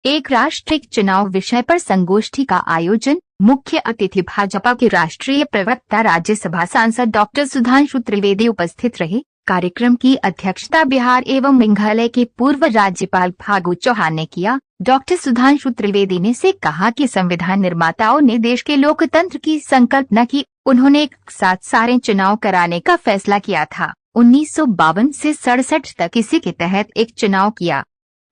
एक राष्ट्र एक चुनाव विषय पर संगोष्ठी का आयोजन। मुख्य अतिथि भाजपा के राष्ट्रीय प्रवक्ता राज्यसभा सांसद डॉक्टर सुधांशु त्रिवेदी उपस्थित रहे। कार्यक्रम की अध्यक्षता बिहार एवं मेघालय के पूर्व राज्यपाल फागू चौहान ने किया। डॉक्टर सुधांशु त्रिवेदी ने से कहा कि संविधान निर्माताओं ने देश के लोकतंत्र की संकल्पना की। उन्होंने एक साथ सारे चुनाव कराने का फैसला किया था। 1952 से 67 तक इसी के तहत एक चुनाव किया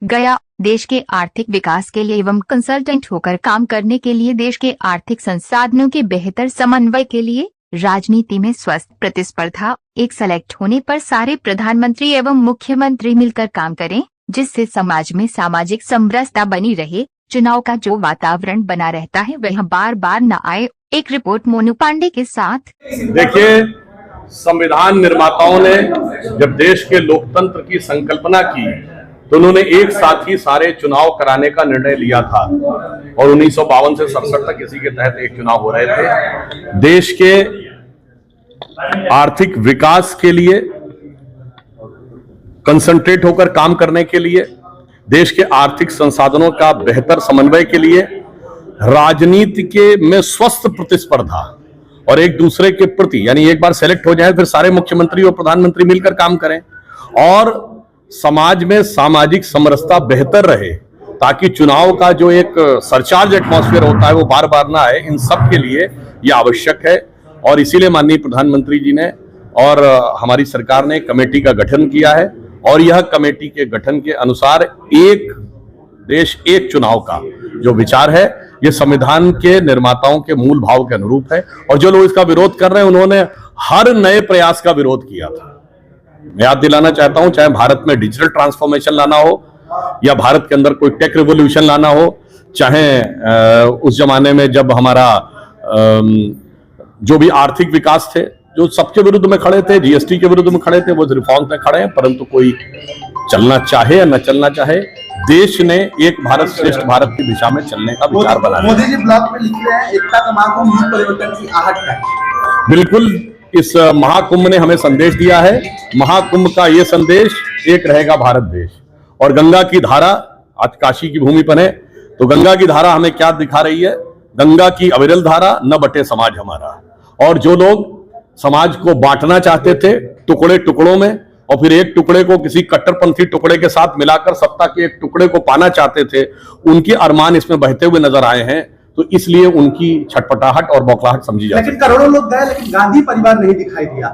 गया। देश के आर्थिक विकास के लिए एवं कंसल्टेंट होकर काम करने के लिए, देश के आर्थिक संसाधनों के बेहतर समन्वय के लिए, राजनीति में स्वस्थ प्रतिस्पर्धा, एक सेलेक्ट होने पर सारे प्रधानमंत्री एवं मुख्यमंत्री मिलकर काम करें, जिससे समाज में सामाजिक समरसता बनी रहे। चुनाव का जो वातावरण बना रहता है वह बार बार न आए। एक रिपोर्ट मोनू पांडे के साथ। देखिए, संविधान निर्माताओं ने जब देश के लोकतंत्र की संकल्पना की तो उन्होंने एक साथ ही सारे चुनाव कराने का निर्णय लिया था और 1952 से 67 तक इसी के तहत एक चुनाव हो रहे थे। देश के आर्थिक विकास के लिए, कंसंट्रेट होकर काम करने के लिए, देश के आर्थिक संसाधनों का बेहतर समन्वय के लिए, राजनीति के में स्वस्थ प्रतिस्पर्धा और एक दूसरे के प्रति, यानी एक बार सेलेक्ट हो जाए फिर सारे मुख्यमंत्री और प्रधानमंत्री मिलकर काम करें और समाज में सामाजिक समरसता बेहतर रहे, ताकि चुनाव का जो एक सरचार्ज एटमॉस्फेयर होता है वो बार बार ना आए। इन सब के लिए ये आवश्यक है और इसीलिए माननीय प्रधानमंत्री जी ने और हमारी सरकार ने कमेटी का गठन किया है और यह कमेटी के गठन के अनुसार एक देश एक चुनाव का जो विचार है ये संविधान के निर्माताओं के मूल भाव के अनुरूप है। और जो लोग इसका विरोध कर रहे हैं उन्होंने हर नए प्रयास का विरोध किया था। मैं याद दिलाना चाहता हूं, चाहे भारत में डिजिटल ट्रांसफॉर्मेशन लाना हो या भारत के अंदर कोई टेक रिवोल्यूशन लाना हो, चाहे उस जमाने में जब हमारा जो भी आर्थिक विकास थे, जो सबके विरुद्ध में खड़े थे, जीएसटी के विरुद्ध में खड़े थे, वो रिफॉर्म में खड़े हैं। परंतु कोई चलना चाहे या न चलना चाहे, देश ने एक भारत श्रेष्ठ भारत की दिशा में चलने का विचार बनाया। मोदी जी ब्लॉग में लिख रहे हैं एकता का महाकुंभ युग परिवर्तन की आहट है। बिल्कुल, इस महाकुंभ ने हमें संदेश दिया है। महाकुंभ का ये संदेश, एक रहेगा भारत देश। और गंगा की धारा, आज काशी की भूमि पर है, तो गंगा की धारा हमें क्या दिखा रही है? गंगा की अविरल धारा, न बटे समाज हमारा। और जो लोग समाज को बांटना चाहते थे टुकड़े टुकड़ों में और फिर एक टुकड़े को किसी कट्टरपंथी टुकड़े के साथ मिलाकर सत्ता के एक टुकड़े को पाना चाहते थे, उनके अरमान इसमें बहते हुए नजर आए हैं। तो इसलिए उनकी छटपटाहट और बौखलाहट समझी जाती है। लेकिन करोड़ों लोग गए लेकिन गांधी परिवार नहीं दिखाई दिया।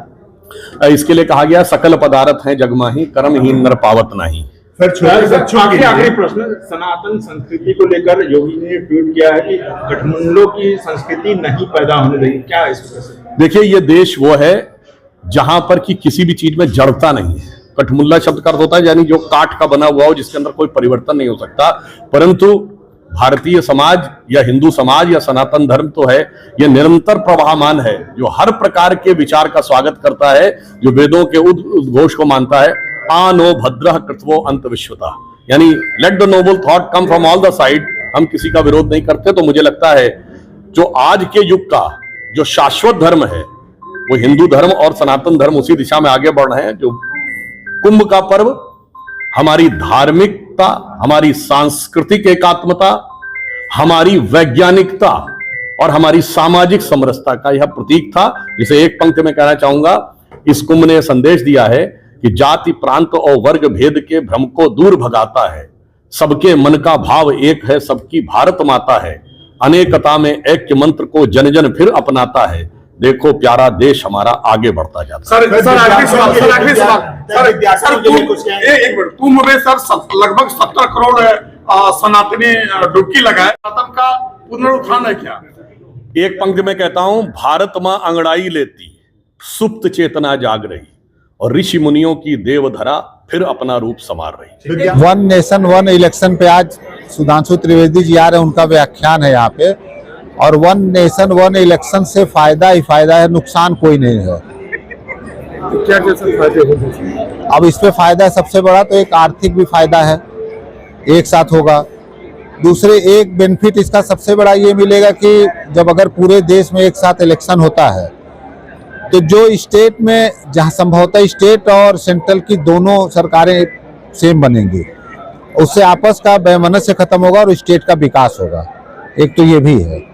इसके लिए कहा गया, सकल पदार्थ है जगमाही, कर्महीन नर पावत नहीं। आखिरी प्रश्न, सनातन संस्कृति को लेकर योगी ने ट्वीट किया है कि गठबंधनों की संस्कृति नहीं पैदा होने देगी, क्या इसको? देखिए, ये देश वो है जहां पर कि किसी भी चीज में जड़ता नहीं है। कठमुल्ला शब्द का अर्थ होता है यानी जो काठ का बना हुआ हो, जिसके अंदर कोई परिवर्तन नहीं हो सकता। परंतु भारतीय समाज या हिंदू समाज या सनातन धर्म तो है, यह निरंतर प्रवाहमान है, जो हर प्रकार के विचार का स्वागत करता है, जो वेदों के उद्घोष को मानता है। आनो भद्रः कृत्वो अंत विश्वता, यानी let the noble thought come from all the side. हम किसी का विरोध नहीं करते। तो मुझे लगता है जो आज के युग का जो शाश्वत धर्म है वो हिंदू धर्म और सनातन धर्म उसी दिशा में आगे बढ़ रहे हैं। जो कुंभ का पर्व हमारी धार्मिकता, हमारी सांस्कृतिक एकात्मता, हमारी वैज्ञानिकता और हमारी सामाजिक समरसता का यह प्रतीक था, जिसे एक पंक्ति में कहना चाहूंगा। इस कुंभ ने संदेश दिया है कि जाति, प्रांत और वर्ग भेद के भ्रम को दूर भगाता है, सबके मन का भाव एक है, सबकी भारत माता है, अनेकता में ऐक्य मंत्र को जन जन फिर अपनाता है, देखो प्यारा देश हमारा आगे बढ़ता जाता है। कुंभ में सर लगभग 70 करोड़ सनातनी डुबकी लगाए, सनातन का पुनरुत्थान है क्या? एक पंक्ति में कहता हूं, भारत मां अंगड़ाई लेती, सुप्त चेतना जाग रही और ऋषि मुनियों की देवधरा फिर अपना रूप संवार रही। वन नेशन वन इलेक्शन पे आज सुधांशु त्रिवेदी जी आ रहे हैं, उनका व्याख्यान है यहाँ पे। और वन नेशन वन इलेक्शन से फायदा ही फायदा है, नुकसान कोई नहीं है। तो क्या फायदे हो? अब इस पे फायदा सबसे बड़ा तो एक आर्थिक भी फायदा है, एक साथ होगा। दूसरे एक बेनिफिट इसका सबसे बड़ा ये मिलेगा कि जब अगर पूरे देश में एक साथ इलेक्शन होता है तो जो स्टेट में, जहां संभवतः स्टेट और सेंट्रल की दोनों सरकारें सेम बनेंगी, उससे आपस का वैमनस्य खत्म होगा और स्टेट का विकास होगा। एक तो ये भी है।